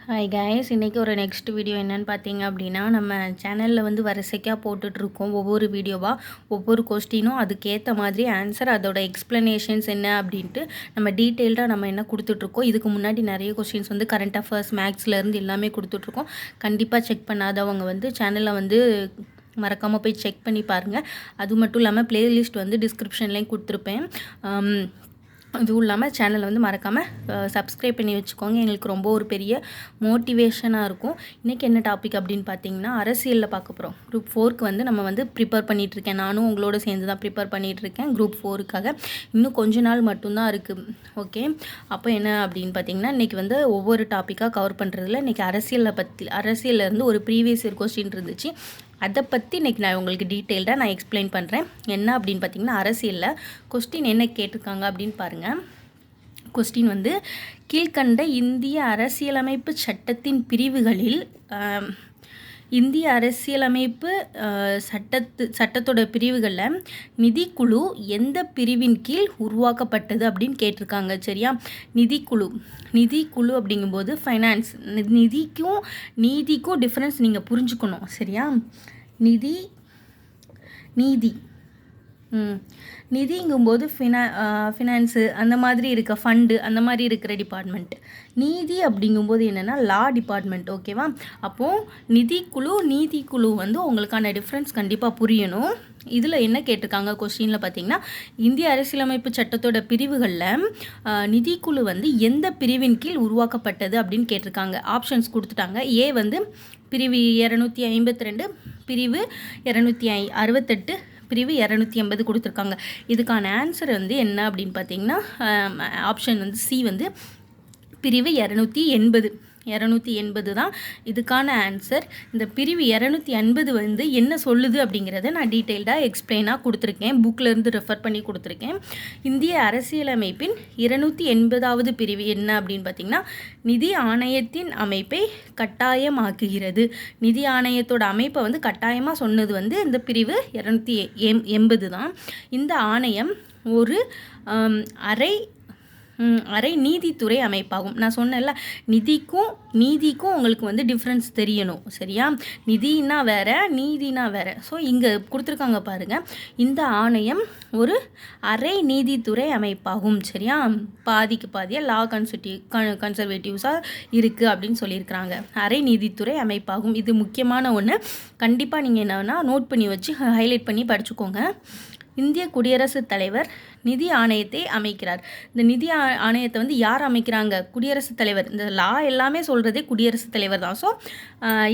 Hi guys, இன்றைக்கி ஒரு next video என்னென்னு பார்த்தீங்க அப்படின்னா, நம்ம சேனலில் வந்து வரிசைக்காக போட்டுட்ருக்கோம். ஒவ்வொரு வீடியோவாக ஒவ்வொரு கொஸ்டினும் அதுக்கேற்ற மாதிரி ஆன்சர், அதோட எக்ஸ்ப்ளனேஷன்ஸ் என்ன அப்படின்ட்டு நம்ம டீட்டெயில்டாக நம்ம என்ன கொடுத்துட்ருக்கோம். இதுக்கு முன்னாடி நிறைய கொஸ்டின்ஸ் வந்து கரண்ட் அஃபேர்ஸ், மேக்ஸ்லேருந்து எல்லாமே கொடுத்துட்ருக்கோம். கண்டிப்பாக செக் பண்ணாதவங்க வந்து சேனலில் வந்து மறக்காமல் போய் செக் பண்ணி பாருங்கள். அது மட்டும் இல்லாமல் ப்ளேலிஸ்ட் வந்து டிஸ்கிரிப்ஷன்லேயும் கொடுத்துருப்பேன். அதுவும் இல்லாமல் சேனலை வந்து மறக்காமல் சப்ஸ்கிரைப் பண்ணி வச்சுக்கோங்க. எங்களுக்கு ரொம்ப ஒரு பெரிய மோட்டிவேஷனாக இருக்கும். இன்றைக்கி என்ன டாபிக் அப்படின்னு பார்த்தீங்கன்னா, அரசியலில் பார்க்க போகிறோம். குரூப் 4க்கு வந்து நம்ம வந்து ப்ரிப்பேர் பண்ணிகிட்ருக்கேன். நானும் உங்களோட சேர்ந்து தான் ப்ரிப்பேர் பண்ணிகிட்ருக்கேன் குரூப் 4க்காக. இன்னும் கொஞ்ச நாள் மட்டும்தான் இருக்குது. ஓகே, அப்போ என்ன அப்படின்னு பார்த்தீங்கன்னா, இன்றைக்கி வந்து ஒவ்வொரு டாப்பிக்காக கவர் பண்ணுறதுல இன்றைக்கி அரசியலேருந்து ஒரு ப்ரீவியஸ் இயர் கொஸ்டின் இருந்துச்சு. அதை பற்றி இன்றைக்கி நான் உங்களுக்கு டீட்டெயில்டாக நான் எக்ஸ்பிளைன் பண்ணுறேன். என்ன அப்படின்னு பார்த்தீங்கன்னா, அரசியலில் கொஸ்டின் என்ன கேட்டிருக்காங்க அப்படின்னு பாருங்கள். கொஸ்டின் வந்து, கீழ்கண்ட இந்திய அரசியலமைப்பு சட்டத்தின் பிரிவுகளில் இந்திய அரசியலமைப்பு சட்டத்தோட பிரிவுகளில் நிதிக்குழு எந்த பிரிவின் கீழ் உருவாக்கப்பட்டது அப்படின்னு கேட்டிருக்காங்க. சரியா, நிதிக்குழு அப்படிங்கும்போது ஃபைனான்ஸ், நீதிக்கும் டிஃப்ரென்ஸ் நீங்கள் புரிஞ்சுக்கணும். சரியா, நிதிங்கும்போது ஃபினான்ஸு அந்த மாதிரி இருக்க ஃபண்டு, அந்த மாதிரி இருக்கிற டிபார்ட்மெண்ட். நீதி அப்படிங்கும்போது என்னென்னா லா டிபார்ட்மெண்ட். ஓகேவா, அப்போது நீதிக்குழு வந்து உங்களுக்கான டிஃப்ரென்ஸ் கண்டிப்பாக புரியணும். இதில் என்ன கேட்டிருக்காங்க கொஸ்டினில் பார்த்தீங்கன்னா, இந்திய அரசியலமைப்பு சட்டத்தோட பிரிவுகளில் நிதிக்குழு வந்து எந்த பிரிவின் கீழ் உருவாக்கப்பட்டது அப்படின்னு கேட்டிருக்காங்க. ஆப்ஷன்ஸ் கொடுத்துட்டாங்க. ஏ வந்து பிரிவு 252, பிரிவு 268, பிரிவு 280 கொடுத்துருக்காங்க. இதுக்கான ஆன்சர் வந்து என்ன அப்படின்னு பார்த்தீங்கன்னா, ஆப்ஷன் வந்து சி வந்து பிரிவு 280 தான் இதுக்கான ஆன்சர். இந்த பிரிவு 280 வந்து என்ன சொல்லுது அப்படிங்கிறத நான் டீட்டெயில்டாக எக்ஸ்பிளைனாக கொடுத்துருக்கேன். புக்கிலேருந்து ரெஃபர் பண்ணி கொடுத்துருக்கேன். இந்திய அரசியலமைப்பின் 280வது பிரிவு என்ன அப்படின்னு பார்த்திங்கன்னா, நிதி ஆணையத்தின் அமைப்பை கட்டாயமாக்குகிறது. நிதி ஆணையத்தோட அமைப்பை வந்து கட்டாயமாக சொன்னது வந்து இந்த பிரிவு 280 தான். இந்த ஆணையம் ஒரு அரை நீதித்துறை அமைப்பாகும். நான் சொன்னேன்ல, நீதிக்கும் உங்களுக்கு வந்து டிஃப்ரென்ஸ் தெரியணும். சரியா, நிதினா வேற, நீதினா வேற. ஸோ இங்கே கொடுத்துருக்காங்க பாருங்கள், இந்த ஆணையம் ஒரு அரை நீதித்துறை அமைப்பாகும். சரியா, பாதிக்கு பாதியாக லா கன்சர்வேட்டிவ்ஸாக இருக்குது அப்படின்னு சொல்லியிருக்கிறாங்க. அரை நீதித்துறை அமைப்பாகும். இது முக்கியமான ஒன்று. கண்டிப்பாக நீங்கள் என்னன்னா நோட் பண்ணி வச்சு ஹைலைட் பண்ணி படிச்சுக்கோங்க. இந்திய குடியரசுத் தலைவர் நிதி ஆணையத்தை அமைக்கிறார். இந்த நிதி ஆணையத்தை வந்து யார் அமைக்கிறாங்க? குடியரசுத் தலைவர். இந்த லா எல்லாமே சொல்கிறதே குடியரசுத் தலைவர் தான். ஸோ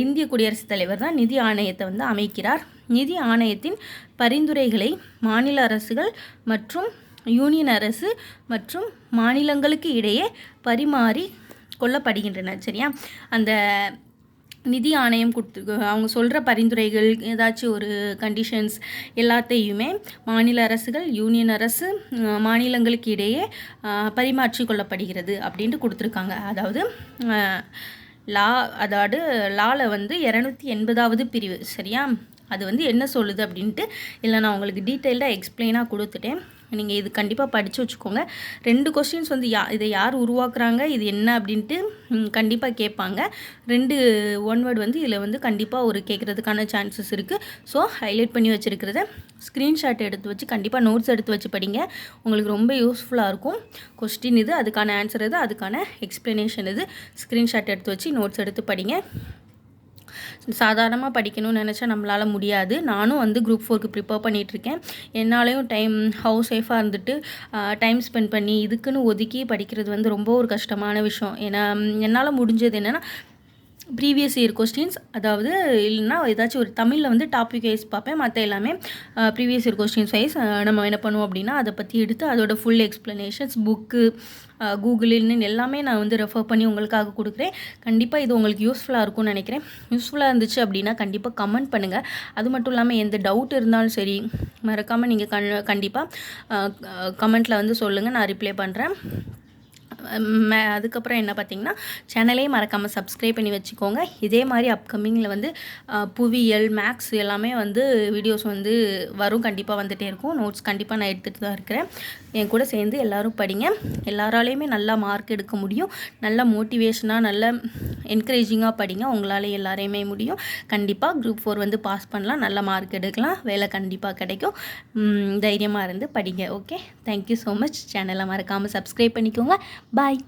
இந்திய குடியரசுத் தலைவர் தான் நிதி ஆணையத்தை வந்து அமைக்கிறார். நிதி ஆணையத்தின் பரிந்துரைகளை மாநில அரசுகள் மற்றும் யூனியன் அரசு மற்றும் மாநிலங்களுக்கு இடையே பரிமாறி கொள்ளப்படுகின்றன. சரியா, அந்த நிதி ஆணையம் அவங்க சொல்கிற பரிந்துரைகள், ஏதாச்சும் ஒரு கண்டிஷன்ஸ் எல்லாத்தையுமே மாநில அரசுகள், யூனியன் அரசு, மாநிலங்களுக்கு இடையே பரிமாற்றி கொள்ளப்படுகிறது அப்படின்ட்டு கொடுத்துருக்காங்க. அதாவது லாவில் வந்து 280வது பிரிவு. சரியா, அது வந்து என்ன சொல்லுது அப்படின்ட்டு இல்லை, நான் உங்களுக்கு டீட்டெயில்டாக எக்ஸ்பிளைனாக கொடுத்துட்டேன். நீங்கள் இது கண்டிப்பாக படித்து வச்சுக்கோங்க. 2 கொஸ்டின்ஸ் வந்து இதை யார் உருவாக்குறாங்க, இது என்ன அப்படின்ட்டு கண்டிப்பாக கேட்பாங்க. 2 ஒன் வேர்டு வந்து இதில் வந்து கண்டிப்பாக ஒரு கேட்குறதுக்கான சான்சஸ் இருக்குது. ஸோ ஹைலைட் பண்ணி வச்சுருக்கிறத ஸ்க்ரீன்ஷாட் எடுத்து வச்சு கண்டிப்பாக நோட்ஸ் எடுத்து வச்சு படிங்க. உங்களுக்கு ரொம்ப யூஸ்ஃபுல்லாக இருக்கும். கொஸ்டின் இது, அதுக்கான ஆன்சர் இது, அதுக்கான எக்ஸ்ப்ளனேஷன் இது. ஸ்க்ரீன்ஷாட் எடுத்து வச்சு நோட்ஸ் எடுத்து படிங்க. சாதாரணமாக படிக்கணும்னு நினச்சா நம்மளால் முடியாது. நானும் வந்து குரூப் 4க்கு ப்ரிப்பேர் பண்ணிகிட்ருக்கேன். என்னாலையும் ஹவுஸ் ஒய்ஃபாக இருந்துட்டு டைம் ஸ்பெண்ட் பண்ணி இதுக்குன்னு ஒதுக்கி படிக்கிறது வந்து ரொம்ப ஒரு கஷ்டமான விஷயம். ஏன்னா என்னால் முடிஞ்சது என்னென்னா, ப்ரீவியஸ் இயர் கொஸ்டின்ஸ், அதாவது இல்லைன்னா ஏதாச்சும் ஒரு தமிழில் வந்து டாபிக் வைஸ் பார்ப்பேன். மற்ற எல்லாமே ப்ரீவியஸ் இயர் கொஸ்டின்ஸ் வைஸ் நம்ம என்ன பண்ணுவோம் அப்படின்னா, அதை பற்றி எடுத்து அதோட ஃபுல் எக்ஸ்ப்ளனேஷன்ஸ், புக்கு, கூகுளில்னு எல்லாமே நான் வந்து ரெஃபர் பண்ணி உங்களுக்காக கொடுக்குறேன். கண்டிப்பாக இது உங்களுக்கு யூஸ்ஃபுல்லாக இருக்கும்னு நினைக்கிறேன். யூஸ்ஃபுல்லாக இருந்துச்சு அப்படின்னா கண்டிப்பாக கமெண்ட் பண்ணுங்கள். அது மட்டும் இல்லாமல் எந்த டவுட் இருந்தாலும் சரி மறக்காமல் நீங்கள் கண்டிப்பாக கமெண்ட்டில் வந்து சொல்லுங்கள், நான் ரிப்ளை பண்ணுறேன். அதுக்கப்புறம் என்ன பார்த்திங்கன்னா, சேனலையும் மறக்காமல் சப்ஸ்கிரைப் பண்ணி வச்சுக்கோங்க. இதே மாதிரி அப்கமிங்கில் வந்து புவியியல், மேக்ஸ் எல்லாமே வந்து வீடியோஸ் வந்து வரும், கண்டிப்பாக வந்துகிட்டே இருக்கும். நோட்ஸ் கண்டிப்பாக நான் எடுத்துகிட்டு தான் இருக்கிறேன். என் கூட சேர்ந்து எல்லோரும் படிங்க. எல்லாராலையுமே நல்லா மார்க் எடுக்க முடியும். நல்ல மோட்டிவேஷனாக நல்ல என்கரேஜிங்காக படிங்க. உங்களால் எல்லாரையுமே முடியும். கண்டிப்பாக குரூப் 4 வந்து பாஸ் பண்ணலாம், நல்ல மார்க் எடுக்கலாம், வேலை கண்டிப்பாக கிடைக்கும். தைரியமாக இருந்து படிங்க. Okay, thank you so much. சேனலை மறக்காமல் சப்ஸ்கிரைப் பண்ணிக்கோங்க. பாய்.